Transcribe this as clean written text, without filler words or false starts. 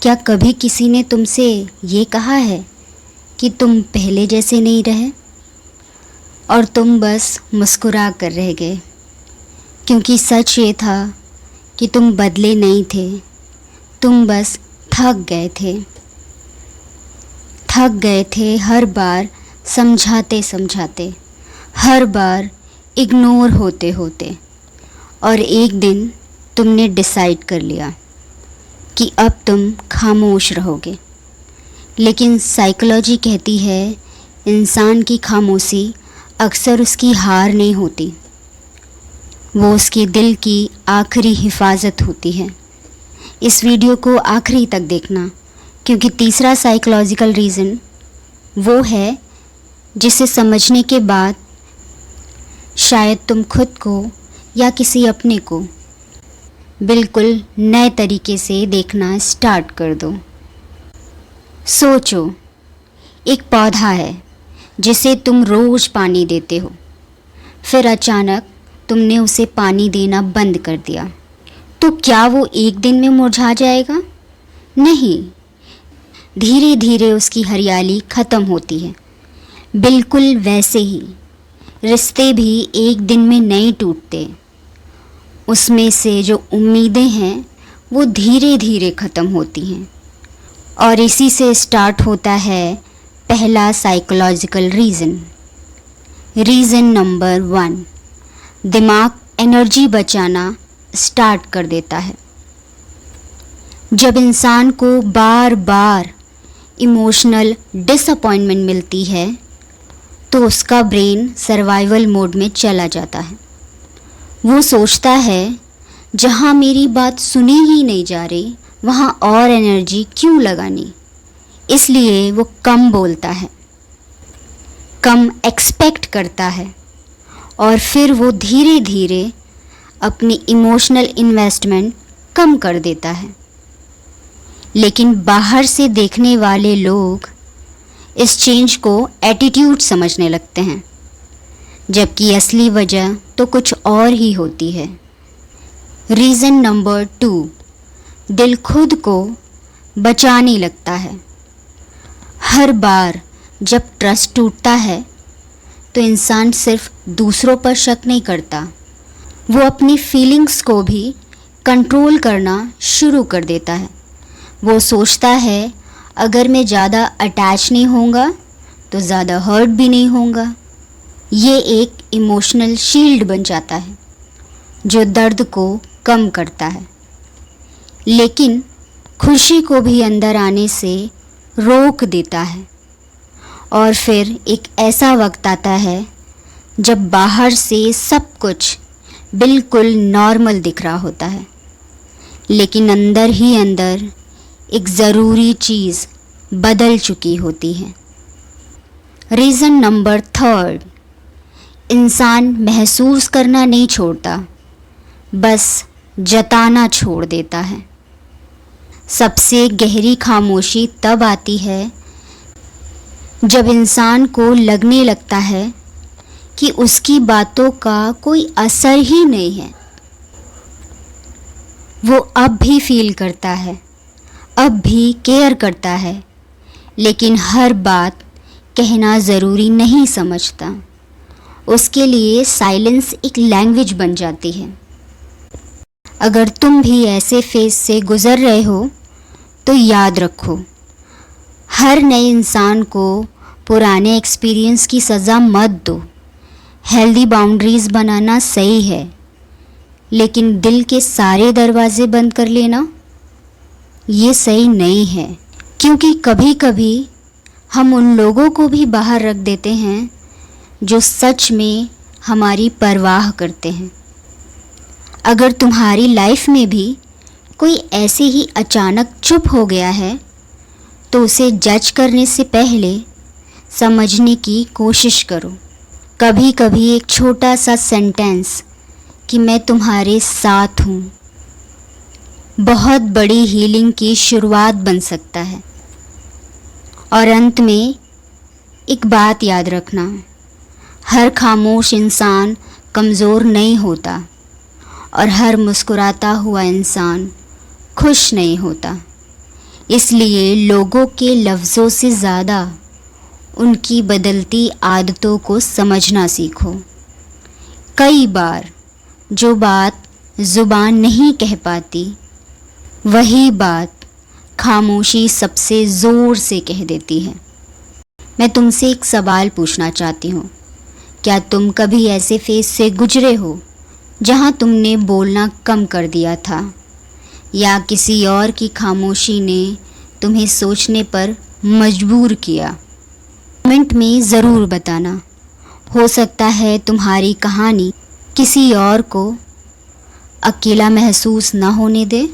क्या कभी किसी ने तुमसे ये कहा है कि तुम पहले जैसे नहीं रहे और तुम बस मुस्कुरा कर रह गए, क्योंकि सच ये था कि तुम बदले नहीं थे, तुम बस थक गए थे हर बार समझाते समझाते, हर बार इग्नोर होते होते। और एक दिन तुमने डिसाइड कर लिया कि अब तुम खामोश रहोगे। लेकिन साइकोलॉजी कहती है इंसान की खामोशी अक्सर उसकी हार नहीं होती, वो उसके दिल की आखिरी हिफाजत होती है। इस वीडियो को आखिरी तक देखना, क्योंकि तीसरा साइकोलॉजिकल रीज़न वो है जिसे समझने के बाद शायद तुम खुद को या किसी अपने को बिल्कुल नए तरीके से देखना स्टार्ट कर दो। सोचो, एक पौधा है जिसे तुम रोज़ पानी देते हो, फिर अचानक तुमने उसे पानी देना बंद कर दिया, तो क्या वो एक दिन में मुरझा जाएगा? नहीं, धीरे धीरे उसकी हरियाली ख़त्म होती है। बिल्कुल वैसे ही रिश्ते भी एक दिन में नहीं टूटते, उसमें से जो उम्मीदें हैं वो धीरे धीरे ख़त्म होती हैं। और इसी से स्टार्ट होता है पहला साइकोलॉजिकल रीज़न नंबर 1। दिमाग एनर्जी बचाना स्टार्ट कर देता है। जब इंसान को बार बार इमोशनल डिसअपॉइंटमेंट मिलती है तो उसका ब्रेन सर्वाइवल मोड में चला जाता है। वो सोचता है जहाँ मेरी बात सुनी ही नहीं जा रही वहाँ और एनर्जी क्यों लगानी, इसलिए वो कम बोलता है, कम एक्सपेक्ट करता है और फिर वो धीरे धीरे अपनी इमोशनल इन्वेस्टमेंट कम कर देता है। लेकिन बाहर से देखने वाले लोग इस चेंज को एटीट्यूड समझने लगते हैं, जबकि असली वजह तो कुछ और ही होती है। रीज़न नंबर 2, दिल खुद को बचाने लगता है। हर बार जब ट्रस्ट टूटता है तो इंसान सिर्फ दूसरों पर शक नहीं करता, वो अपनी फीलिंग्स को भी कंट्रोल करना शुरू कर देता है। वो सोचता है अगर मैं ज़्यादा अटैच नहीं होऊंगा तो ज़्यादा हर्ट भी नहीं होऊंगा। ये एक इमोशनल शील्ड बन जाता है जो दर्द को कम करता है, लेकिन खुशी को भी अंदर आने से रोक देता है। और फिर एक ऐसा वक्त आता है जब बाहर से सब कुछ बिल्कुल नॉर्मल दिख रहा होता है, लेकिन अंदर ही अंदर एक ज़रूरी चीज़ बदल चुकी होती है। रीज़न नंबर 3, इंसान महसूस करना नहीं छोड़ता, बस जताना छोड़ देता है। सबसे गहरी खामोशी तब आती है जब इंसान को लगने लगता है कि उसकी बातों का कोई असर ही नहीं है। वो अब भी फील करता है, अब भी केयर करता है, लेकिन हर बात कहना ज़रूरी नहीं समझता। उसके लिए साइलेंस एक लैंग्वेज बन जाती है। अगर तुम भी ऐसे फेज से गुज़र रहे हो तो याद रखो, हर नए इंसान को पुराने एक्सपीरियंस की सज़ा मत दो। हेल्दी बाउंड्रीज़ बनाना सही है, लेकिन दिल के सारे दरवाजे बंद कर लेना ये सही नहीं है, क्योंकि कभी कभी हम उन लोगों को भी बाहर रख देते हैं जो सच में हमारी परवाह करते हैं। अगर तुम्हारी लाइफ में भी कोई ऐसे ही अचानक चुप हो गया है तो उसे जज करने से पहले समझने की कोशिश करो। कभी कभी एक छोटा सा सेंटेंस कि मैं तुम्हारे साथ हूँ बहुत बड़ी हीलिंग की शुरुआत बन सकता है। और अंत में एक बात याद रखना, हर खामोश इंसान कमज़ोर नहीं होता और हर मुस्कुराता हुआ इंसान खुश नहीं होता। इसलिए लोगों के लफ्ज़ों से ज़्यादा उनकी बदलती आदतों को समझना सीखो। कई बार जो बात ज़ुबान नहीं कह पाती, वही बात खामोशी सबसे ज़ोर से कह देती है। मैं तुमसे एक सवाल पूछना चाहती हूँ। क्या तुम कभी ऐसे फेज से गुजरे हो जहाँ तुमने बोलना कम कर दिया था, या किसी और की खामोशी ने तुम्हें सोचने पर मजबूर किया? कमेंट में ज़रूर बताना। हो सकता है तुम्हारी कहानी किसी और को अकेला महसूस ना होने दे।